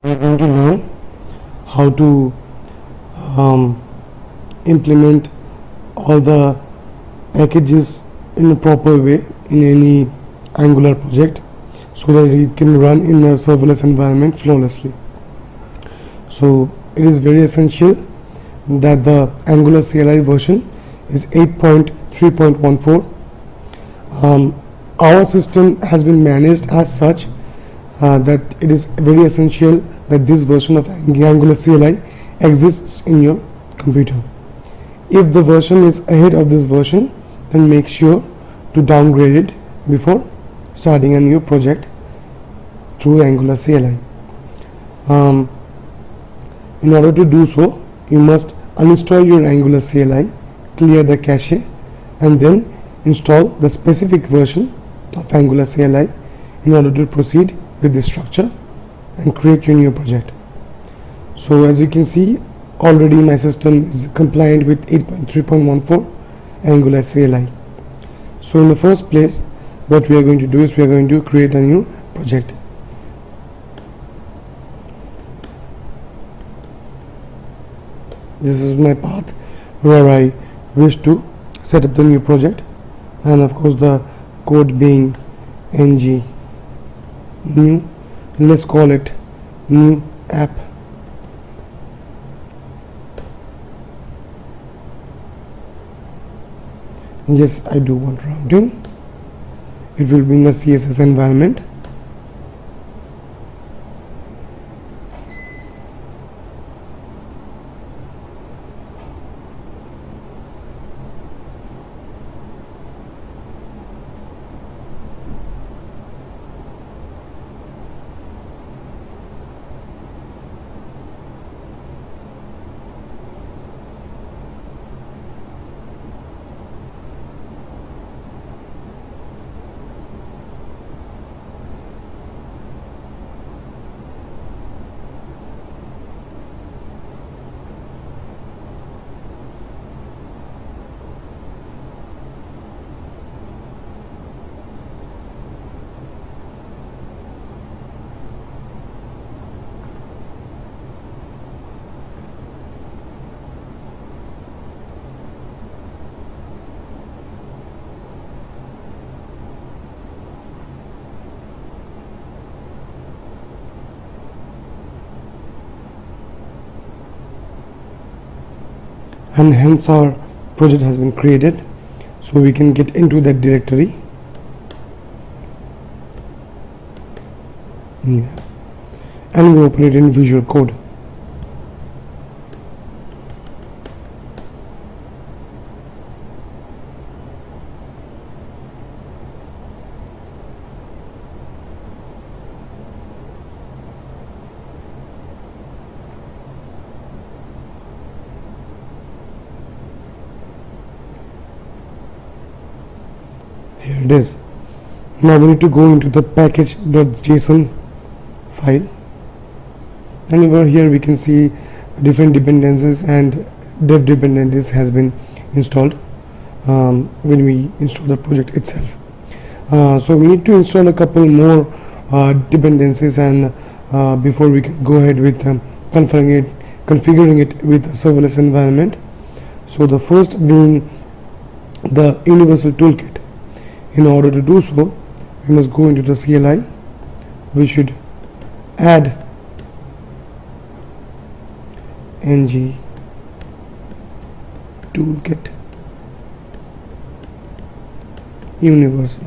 We are going to learn how to implement all the packages in a proper way in any Angular project so that it can run in a serverless environment flawlessly. So it is very essential that the Angular CLI version is 8.3.14. Our system has been managed as such that it is very essential that this version of Angular CLI exists in your computer. If the version is ahead of this version, then make sure to downgrade it before starting a new project through Angular CLI. In order to do so, you must uninstall your Angular CLI, clear the cache, and then install the specific version of Angular CLI in order to proceed with this structure and create your new project. So as you can see, already my system is compliant with 8.3.14 Angular CLI. So in the first place, what we are going to do is we are going to create a new project. This is my path where I wish to set up the new project, and of course the code being ng new, let's call it new app. Yes, I do want routing. It will be in the CSS environment. And hence our project has been created, so we can get into that directory. Yeah. And we open it in Visual Code. Here it is. Now we need to go into the package.json file, and over here we can see different dependencies, and dev dependencies has been installed when we install the project itself. So we need to install a couple more dependencies, and before we can go ahead with configuring it with a serverless environment. So the first being the universal toolkit. In order to do so, we must go into the CLI. We should add ng toolkit universal.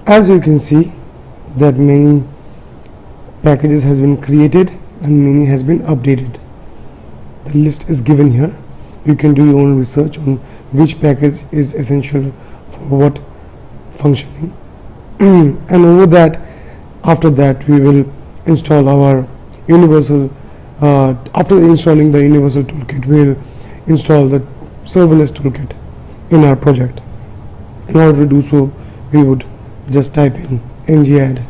As you can see that many packages has been created and many has been updated. The list is given here. You can do your own research on which package is essential for what functioning. And over that, after that we will install our universal after installing the universal toolkit, we will install the serverless toolkit in our project. In order to do so, we would just type in ng-add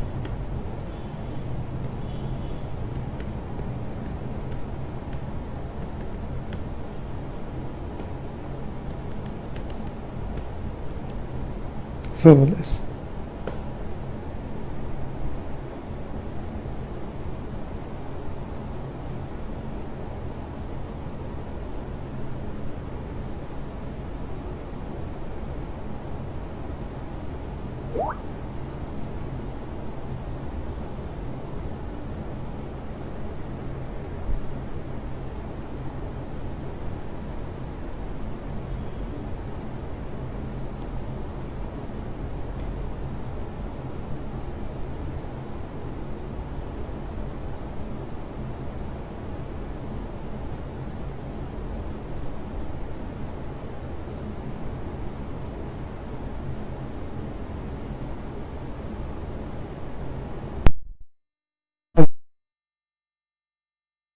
serverless.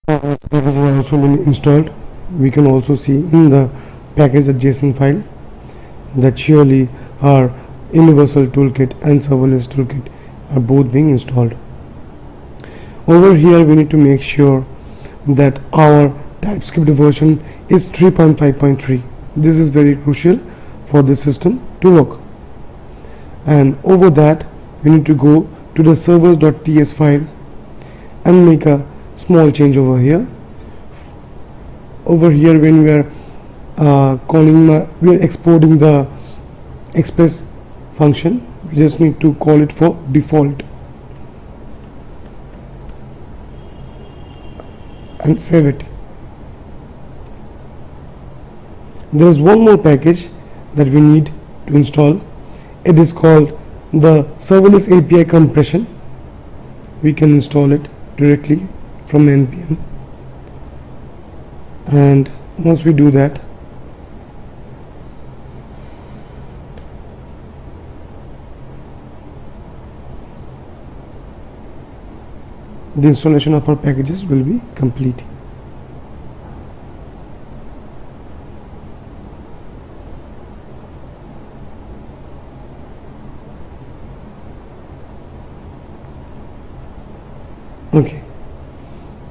Package has also been installed. We can also see in the package.json file that surely our universal toolkit and serverless toolkit are both being installed. Over here we need to make sure that our TypeScript version is 3.5.3. This is very crucial for this system to work. And over that we need to go to the servers.ts file and make a small change over here. Over here, when we are we are exporting the express function, we just need to call it for default and save it. There is one more package that we need to install. It is called the serverless API compression. We can install it directly from npm, and once we do that, the installation of our packages will be complete. Okay,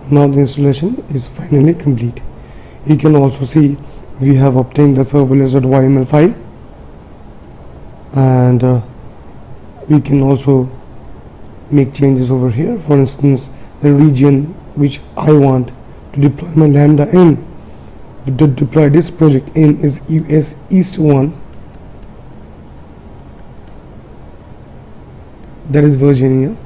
now the installation is finally complete. You can also see we have obtained the serverless.yml file, and we can also make changes over here. For instance, the region which I want to deploy my lambda in, to deploy this project in, is US East 1, that is Virginia.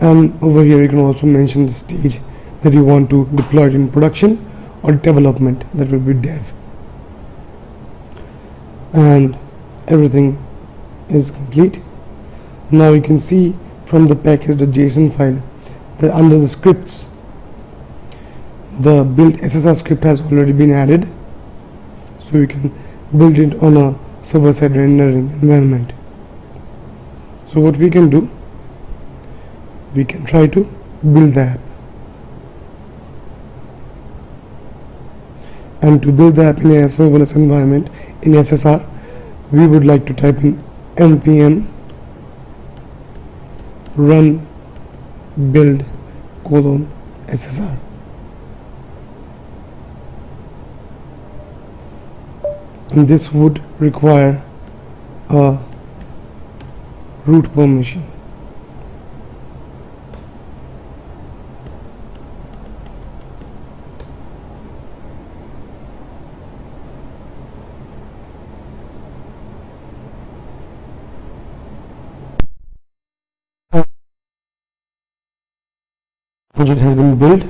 And over here you can also mention the stage that you want to deploy it in production or development, that will be dev. And everything is complete. Now you can see from the package.json file that under the scripts, the build SSR script has already been added, so you can build it on a server-side rendering environment. So what we can do, we can try to build the app. And to build the app in a serverless environment in SSR, we would like to type in npm run build :SSR. And this would require a root permission. Project has been built.